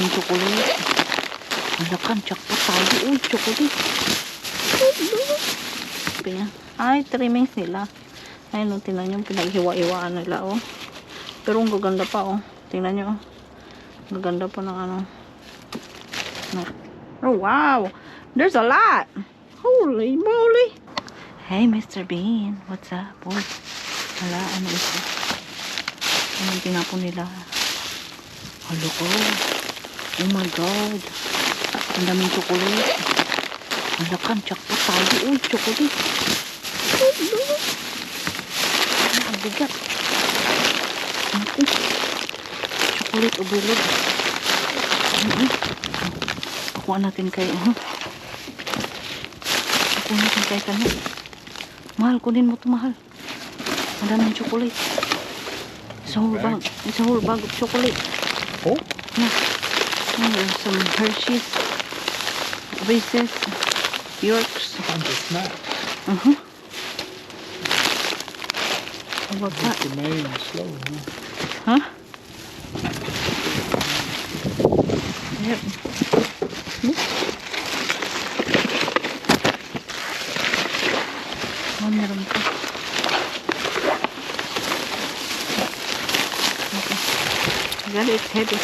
daming chocolate. Malakan, jackpot tayo. Uy, chocolate. Ay, trimmings nila. Ayun, no, tingnan nyo, pinaghiwa-iwaan nila, oh. Pero ang gaganda pa, oh. Tingnan nyo, oh. Gaganda pa ng ano. Oh, wow. There's a lot. Holy moly. Hey, Mr. Bean. What's up? Uy. Hala, ano ito? Anong tinapon nila? Halo ko. Oh my God. Ang daming chocolate. Malakan, jackpot tayo. Uy, chocolate. Ang bigat. Chocolate overload. Kukuha natin kay kukuha natin kay kanya. Mahal, kunin mo ito, mahal. Ang daming chocolate. It's a whole bag. It's a whole bag of chocolate. Oh? Yeah. And there's some Hershey's, Reese's, Yorks. I'm just snack. How about that? The main slow, Huh? Yep. Oh, meron ka. Okay. God, it's heavy.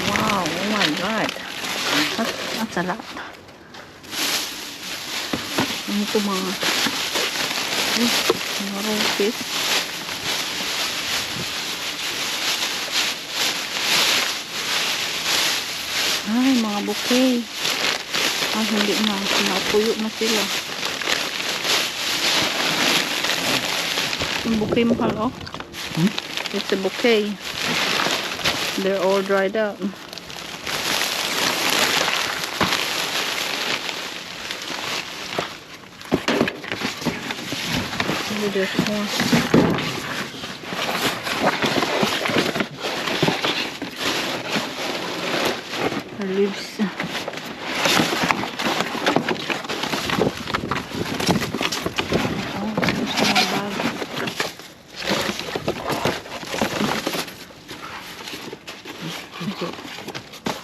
Wow, oh my God. That's a lot. Ano ito mga roses. Ay, mga bouquet. Ay, hindi na. Napuyo na sila. Yung bouquet mahal, oh. It's a bouquet. They're all dried out. Maybe there's more. The leaves.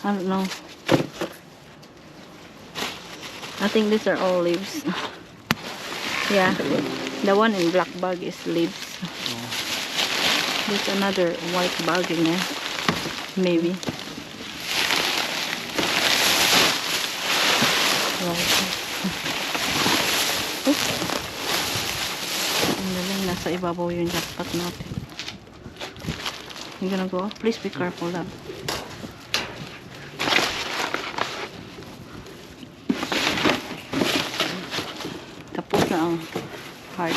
I don't know. I think these are all leaves. Yeah, the one in black bag is leaves. There's another white bag in there. Maybe. Oops. Ang nalang nasa ibabaw yung jackpot natin. You're gonna go? Please be careful, love. Tapos na ang heart.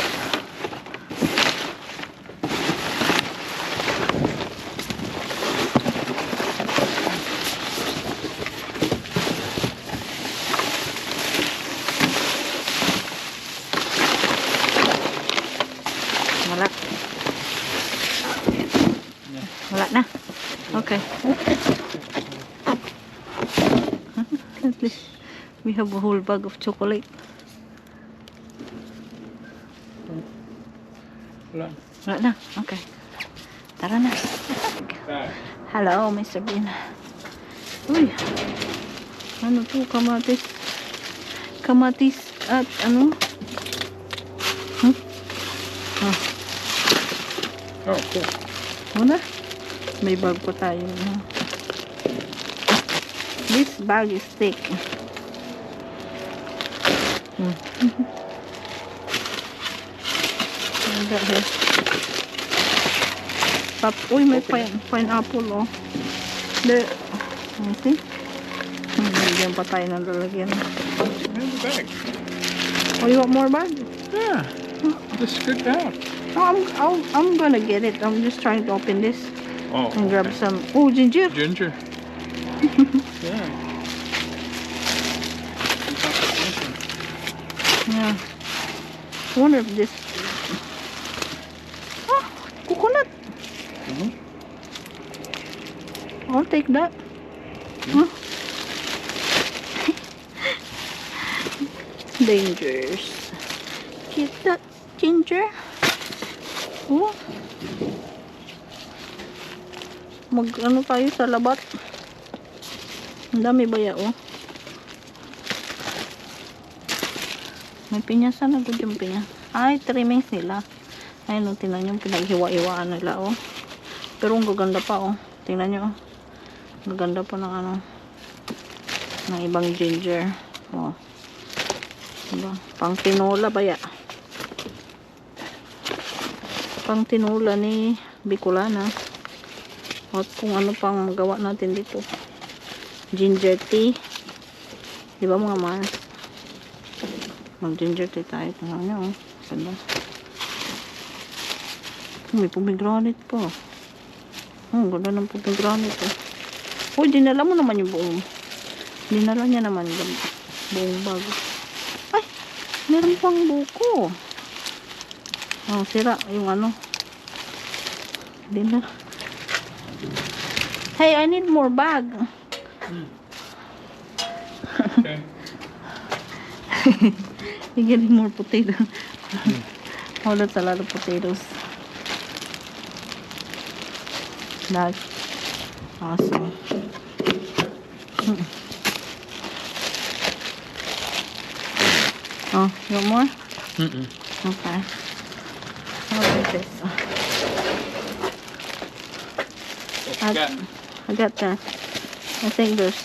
Wala. Wala na. Okay. At least we have a whole bag of chocolate. Wala. Wala na. Okay. Tara na. Hello, Mr. Bean. Uy. Ano to? Kamatis. Kamatis at ano? Oh, cool. Muna. May bag pa tayo. This bag is thick. Uy, may pineapple, oh. There. Let me see. Diyan pa tayo ng lalagyan. There's a bag. Oh, you want more bag? Yeah. Just scoot down. Oh, I'm gonna get it. I'm just trying to open this Oh. and grab some. Oh, ginger. Ginger. Yeah. Yeah. I wonder if this. Oh, coconut. I'll take that. Huh? Dangers. Get that ginger. Oh. mag ano tayo sa labat. Ang dami baya oh. May pinyasan na good yung pinya. Ay, trimmings nila. Ay, no, tingnan nyo, pinaghiwa-iwaan nila oh. Pero ang gaganda pa oh. Tingnan nyo oh. Gaganda pa ng ano, ng ibang ginger. Oh. Diba? Pang tinola baya. Pang tinola ni Bicolana. At kung ano pang magawa natin dito. Ginger tea. Diba mga mas? Mag ginger tea tayo. Tingnan nyo oh. Ganda. May pomegranate pa. Ganda ng pomegranate oh. Uy, dinala mo naman yung buong. Dinala niya naman yung buong bago. Ay, meron pang buko. Oh, sira yung ano. Dinala. Hey, I need more bag. Okay. You're getting more potato. Oh, that's a lot of potatoes. That's awesome. Oh, you want more? Okay. How about this? I got that. I think there's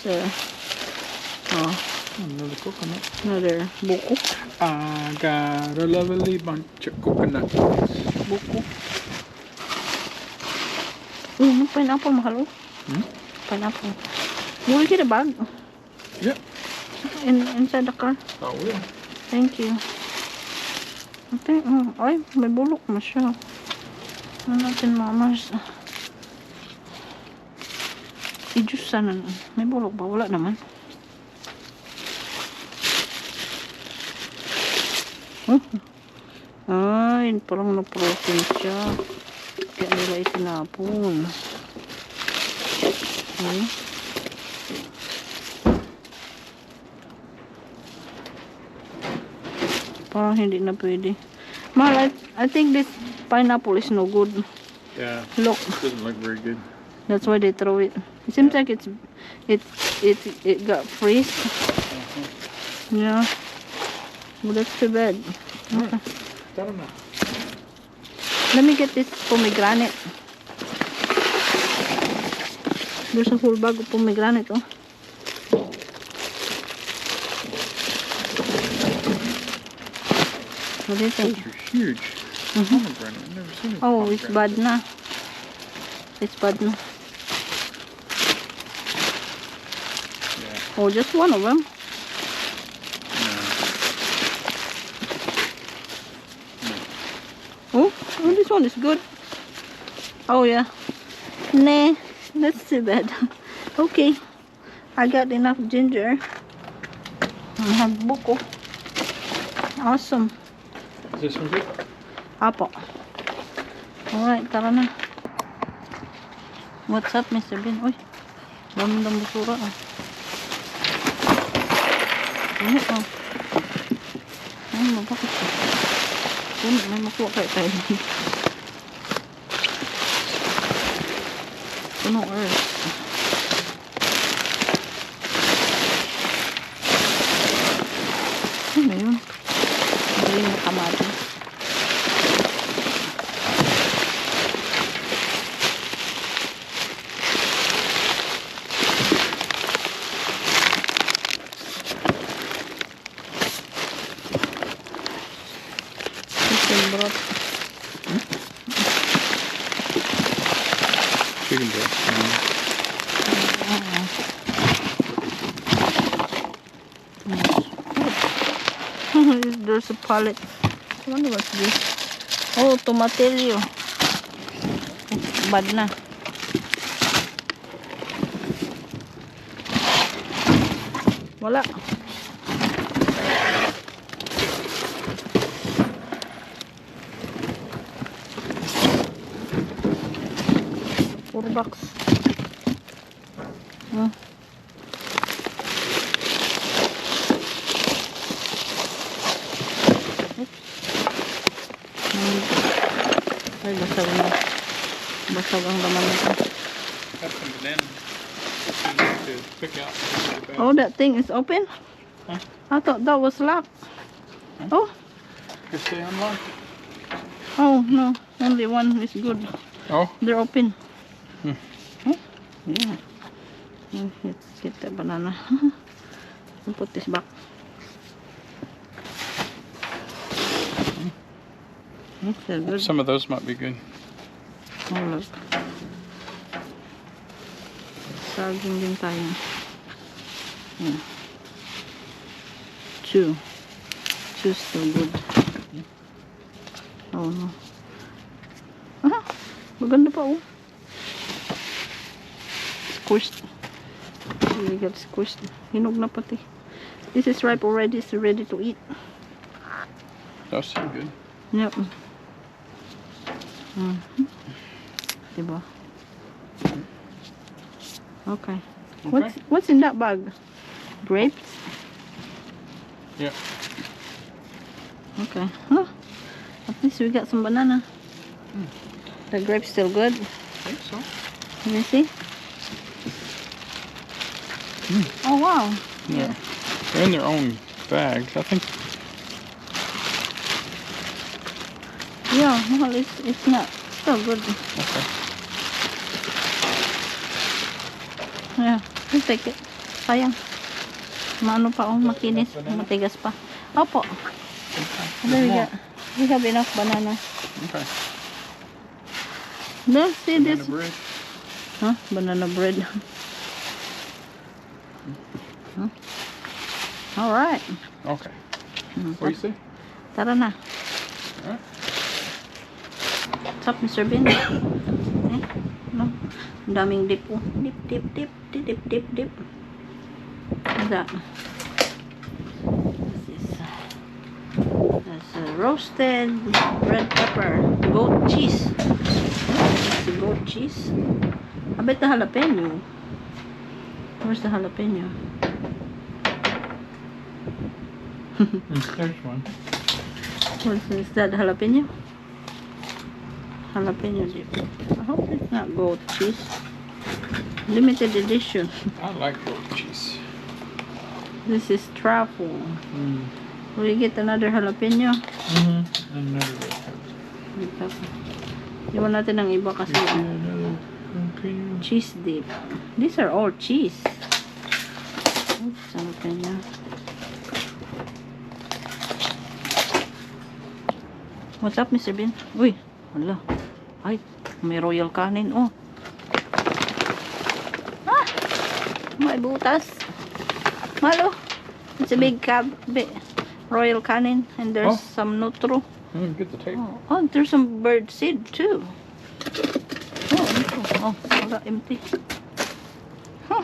Another coconut. another buko. I got a lovely bunch of coconuts. Buko. Oh, pineapple mahal oh. Pineapple. You will get a bag Yep. inside the car. I will. Thank you. I think, ay, may bulok na siya. Ano natin mamas? I-juice sana. May bulok ba? Wala naman. Ay, parang na-protein siya. Kaya nila itinapon. Okay. Parang hindi na pwede. Mahal, I think this pineapple is no good. Yeah. Look, Doesn't look very good. that's why they throw it. It seems like it got freeze. Yeah. Well, that's too bad. Okay. I don't know. Let me get this pomegranate. There's a whole bag of pomegranate, oh. What do you think? Those are huge. Pomegranate. I've never seen a Oh, it's pomegranate. bad na. It's bad na. Yeah. Oh, just one of them. Oh, this one is good. Oh, yeah. Nah, that's too bad. Okay. I got enough ginger. I have buko. Awesome. Is this one good? Apo. Alright, tara na. What's up, Mr. Bean? Uy, dami ng basura, oh. Ano, oh. Ay, mabakit ko. Puno, may makuha kayo tayo. Puno earth. Ano yun? Galing na kamado. Chicken broth. Chicken breast. There's a pallet. I wonder what's this. Oh, tomatillo. Bad na. Wala. $4. Ay, basag na. Basag ang laman nito. That's then to pick out. Oh, that thing is open? Huh? I thought that was locked. Huh? Oh, Just stay unlocked. oh no, only one is good. Oh, They're open. Hmm. Oh, yeah. Let's get that banana. I'll put this back. They're good. some of those might be good. Oh, look. Saging din tayo. Yeah. Two. Two still good. Oh no. Ah, maganda pa oh. Squished. Really got squished. Hinog na pati. This is ripe already. It's ready to eat. Those sound good. Yep. Diba? Okay. What's in that bag? Grapes? Yeah. Okay. Huh? At least we got some banana. The grapes still good. I think so. Let me see. Oh wow. Yeah. They're in their own bags. I think. Yeah, well it's not still good. Okay. Yeah, we'll take it. Sayang. Maano pa oh, makinis, matigas pa. Opo. There we go. We have enough banana. Okay. No, see Banana this. bread. Huh? Banana bread. Huh? All right. Okay. What do you say? Tara na. Alright. What's up, Mr. Bean? Eh? No. Ang daming dip oh. Dip, dip, dip, dip, dip, dip, dip. What's that? That's roasted red pepper. Goat cheese. That's the goat cheese. I bet the jalapeno. Where's the jalapeno? There's one. Is that jalapeno? Jalapeno dip. I hope it's not goat cheese. Limited edition. I like goat cheese. This is truffle. Mm. Will you get another jalapeno? Another red pepper. Iwan natin ang iba kasi Another jalapeno. cheese dip. These are all cheese. Oops, jalapeno. What's up, Mr. Bean? Uy, wala. Ay, may royal canin. Oh. Ah! May butas. Malo. It's a big royal canin. And there's some nutro. Get the tape. Oh, there's some bird seed too. Oh, nutro. Oh, wala, empty. Huh.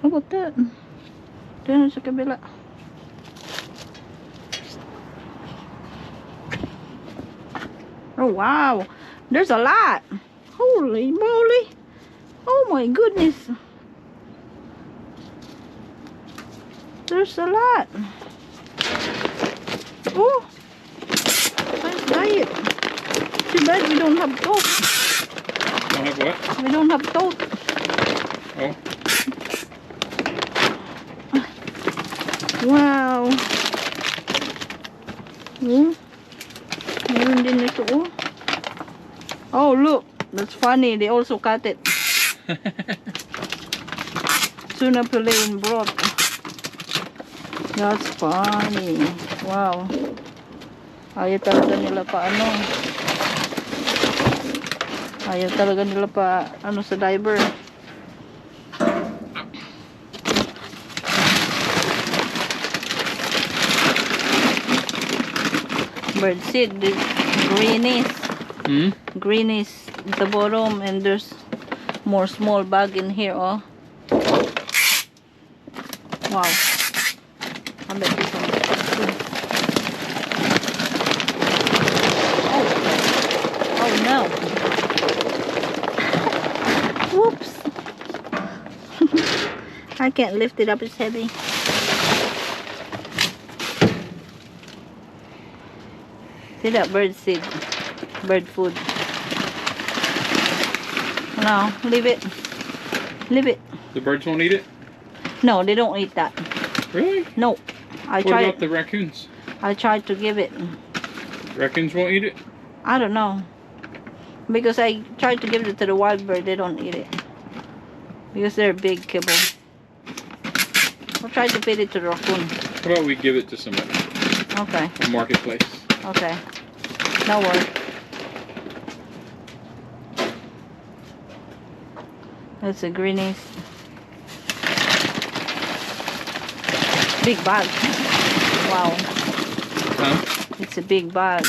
How about that? Doon sa kabila. Oh wow, there's a lot. Holy moly. Oh my goodness. There's a lot. Oh, nice diet. Too bad we don't have tote. Don't have what? We don't have tote. Oh. Wow. Meron din ito oh. Oh look, that's funny. They also cut it. Tuna fillet in broth. That's funny. Wow. Ayaw talaga nila pa ano. Ayaw talaga nila pa ano sa diver. Bird seed, greenish. Greenish at the bottom, and there's more small bag in here. Oh, wow! I bet this one is good. Oh no! Whoops! I can't lift it up; it's heavy. See that bird seed, bird food. Now leave it. Leave it. The birds won't eat it? No, they don't eat that. Really? No. I What tried. about the raccoons? I tried to give it. Raccoons won't eat it? I don't know. Because I tried to give it to the wild bird, they don't eat it. Because they're big kibble. I'll try to feed it to the raccoon. How about we give it to somebody? Okay. A marketplace. Okay. No worry. That's a greenies. Big bag. Wow. Huh? It's a big bag.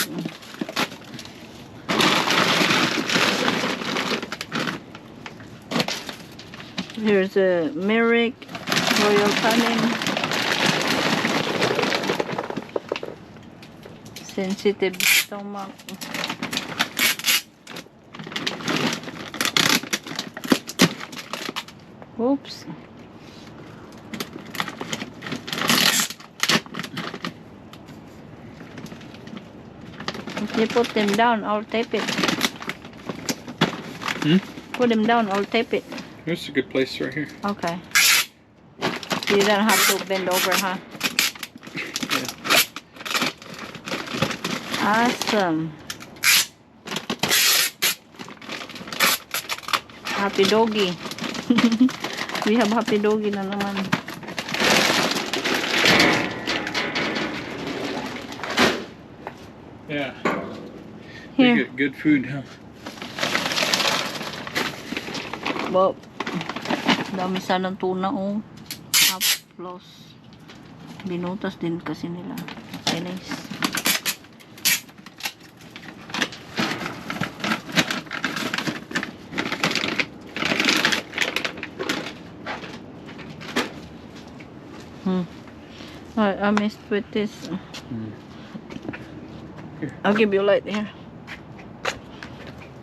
Here's a Merrick, Royal Canin, sensitive stomach. Oops. If you put them down, I'll tape it. Put them down, I'll tape it. This is a good place right here. Okay. So you don't have to bend over, huh? Yeah. Awesome. Happy doggy. We have happy doggy na naman. Yeah. Here. They get good food, huh? Wow. Dami sanang tuna, oh. Plus. Binutas din kasi nila. Okay, nice. I missed with this. Here. I'll give you light here.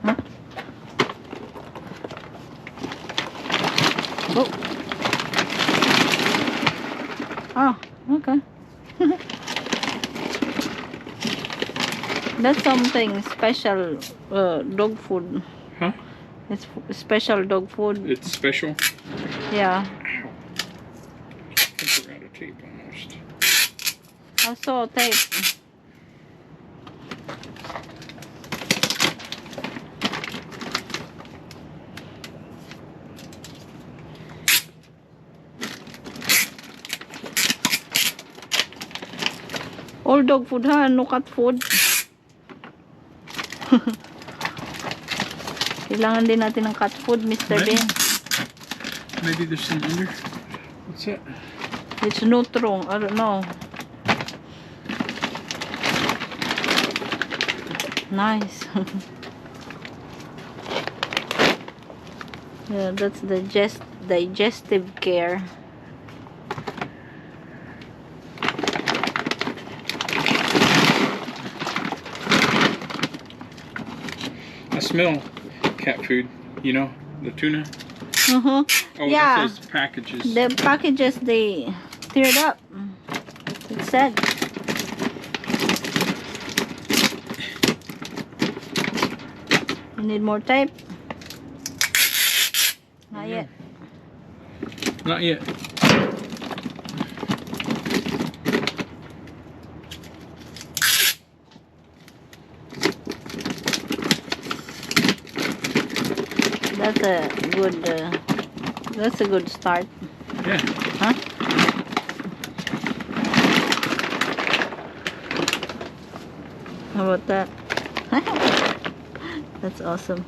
Huh? Oh. Oh, okay. That's something special dog food. Huh? It's special dog food. It's special? Yeah. Ow. I think we're out of tape almost. I saw tape. All dog food ha, no cat food. Kailangan din natin ng cat food, Mr. Maybe. Ben. Maybe there's some under. What's that? It's neutral, I don't know. Nice. Yeah, that's the digestive care. I smell cat food, you know, the tuna. Uh-huh. Oh, Yeah. that's those packages. The packages, they teared up. It said. You need more tape? Not yet. Not yet. That's a good start. Yeah. Huh? How about that? That's awesome.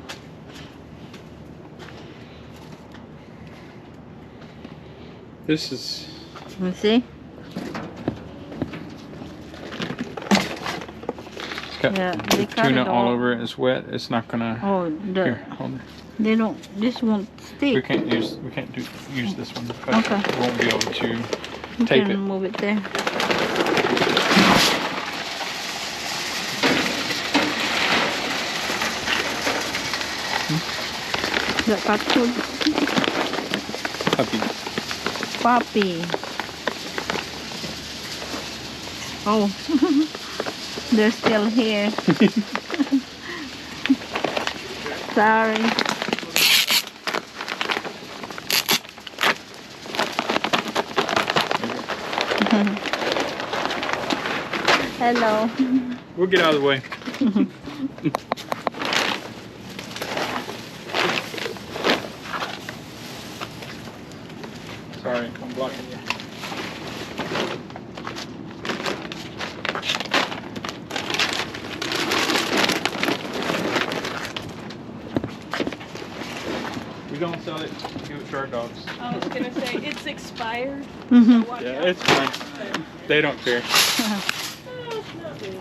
This is... You see? It's got Yeah, the they cut tuna it all all. over it. It's wet. It's not gonna... Oh, Here, hold it. they don't. This won't We stick. can't use this one. But Okay. We won't be able to You tape can it. move it there. The cat food. Puppy. Puppy. Oh, they're still here. Sorry. Hello. We'll get out of the way. Sorry, I'm blocking you. We don't sell it. Give it to our dogs. I was gonna say it's expired. Mhm. So watch Yeah, out. it's fine. They don't care. Oh, not really.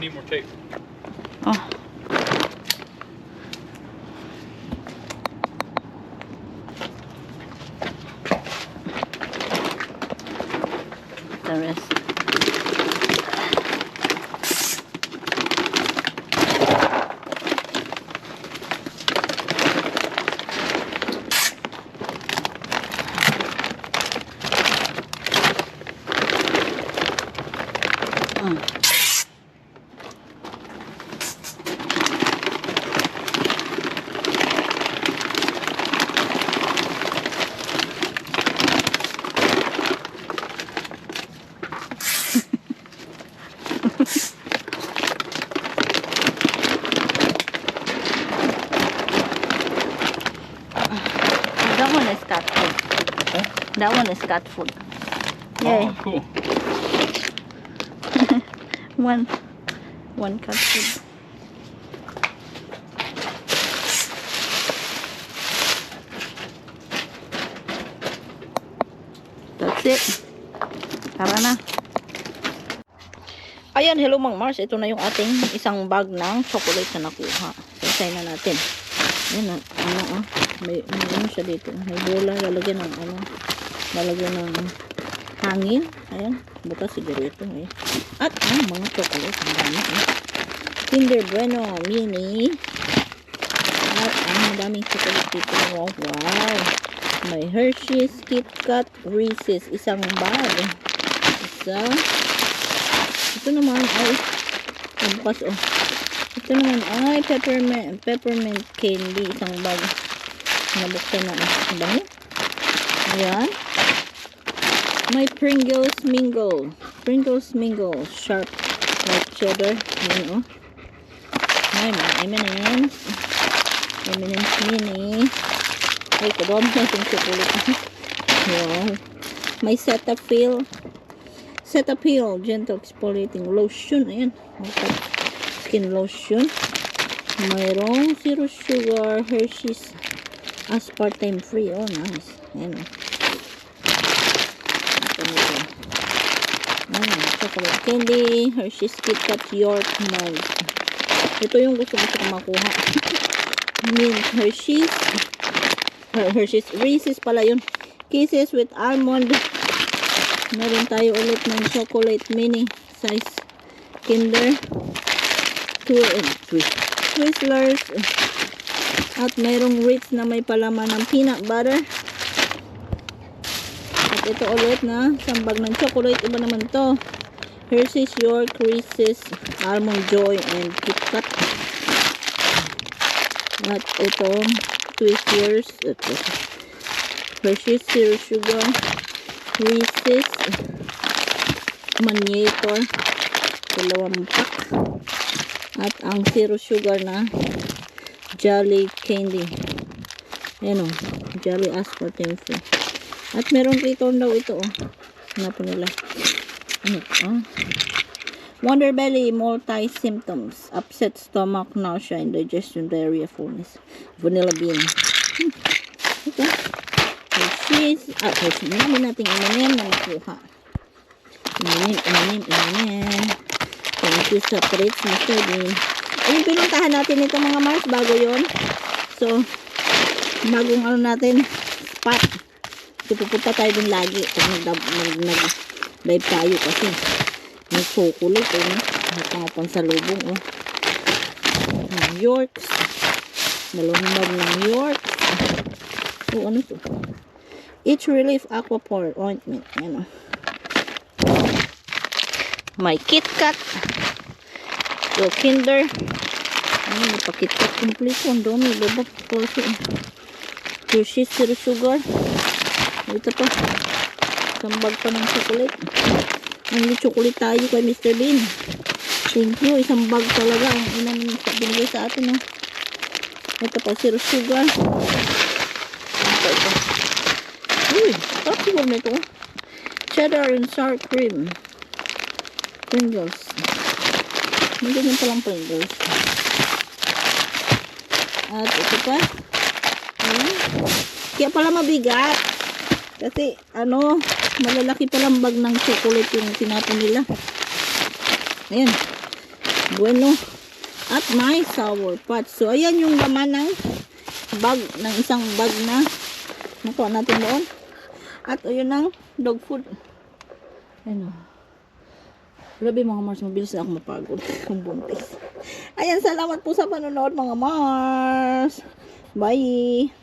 Need more tape. Oh. The rest. That one is cat food. That one is cat food. Yay. Oh, cool. One cat food. That's it. Tara na. Ayan, hello Mang Mars. Ito na yung ating isang bag ng chocolate na nakuha. Sasay na natin. Ayan, may ano siya dito. May bola, lalagyan ng lalagyan ng hangin. Ayan, bukas siguro ito. At mga chocolate. Ang dami. Kinder Bueno Mini. At daming chocolate dito. Wow, wow. May Hershey's, Kit Kat, Reese's. Isang bag. Ito naman ay bukas ito naman ay peppermint candy. Isang bag. Nabuksan na bango. Ayan. May Pringles Mingle sharp like cheddar. Ayan ay mga M&M's mini. Ay, kadami na itong chocolate. Wow. May Cetaphil gentle exfoliating lotion. Ayan. Skin lotion. Mayroong zero sugar Hershey's aspartame free. Oh, nice. Ayan. Chocolate candy. Hershey's Kit Kat York Mug. Ito yung gusto ko makuha. Mint Hershey's Reese's pala yun. Kisses with almond. Meron tayo ulit ng chocolate mini size Kinder 2 and 3 Twizzlers. At mayroong Ritz na may palaman ng peanut butter. At ito ulit na sambag ng chocolate. Iba naman to. Hershey's York, Reese's, Almond Joy, and Kit Kat. At ito Twizzlers. Hershey's Zero Sugar, Reese's, Magnetor, dalawang pack. At ang Zero Sugar na Jolly Candy. Ayan o, Jolly Aspartame free. At meron return daw ito Tinapon nila. Ano? Wonder belly, multi-symptoms. Upset stomach, nausea, indigestion, diarrhea, fullness. Vanilla bean. Okay. Cheese. Hershey's. Namin natin M&M na makuha. M&M. Thank you sa treats, Mr. Bean. Ayun, pinuntahan natin ito mga Mars. Bago yon. So, bagong ano natin, spot. So, pupunta tayo dun lagi. Pag nag-live tayo kasi may chocolate, May pansalubong, New York. Dalawang bag ng New York. Ano to? Itch Relief Aqua Pore Ointment. Ayan, May Kit Kat. So, Kinder. May pa-Kit Kat complete. Ang dami. Baba. Hershey's Zero Sugar. Ito pa. Isang bag pa ng chocolate. May chocolate tayo kay Mr. Bean. Thank you. Isang bag talaga. Ang inang binigay sa atin. Ito pa. Zero Sugar. Ito. Uy. Tapos na ito. Cheddar and sour cream. Pringles. May ganyan palang Pringles. At ito pa. Kaya pala mabigat. Kasi, malalaki palang bag ng chocolate yung tinapon nila. Ayan. Bueno. At may sour patch. So, ayan yung laman ng bag, ng isang bag na nakuha natin doon. At ayun ang dog food. Ayan o. Grabe mga Mars, mabilis na ako mapagod. Ang buntis. Ayan, salamat po sa panonood mga Mars. Bye!